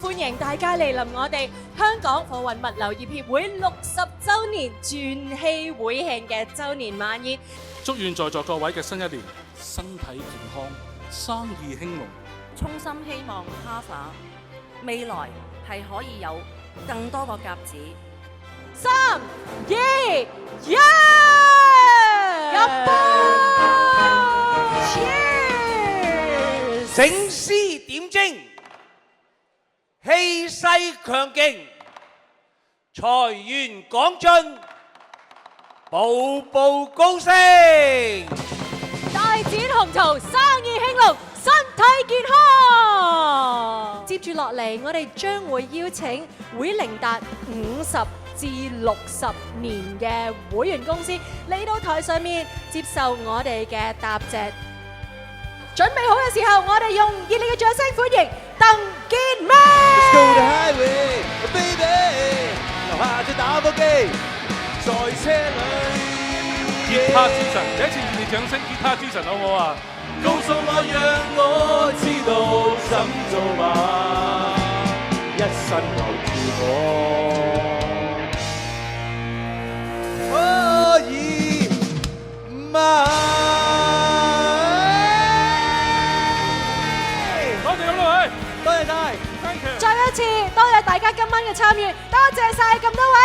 歡迎大家嚟臨我哋香港貨運物流業協會60週年鑽禧會慶嘅週年晚宴。祝願在座各位嘅新一年身體健康，生意興隆。衷心希望Harbour未來係可以有更多個甲子。3、2、1，飲杯 ！Cheers！ 醒獅點睛，氣勢強勁，財源廣進，步步高升。大展宏圖，生意興隆，身體健康。接住落嚟，我哋將會邀請會齡達50至60年嘅會員公司嚟到台上面接受我哋嘅答謝。準備好嘅時候，我哋用熱烈嘅掌聲歡迎鄧健咩。Let's go the highway, baby， 留下隻打火機，在車裏。吉他之神，第一次熱烈掌聲，吉他之神好唔好啊？告訴我，讓我知道怎做吧，一生留住我，可以嗎？多謝咁多位，多謝晒。再一次多謝大家今晚嘅參與，多謝晒咁多位。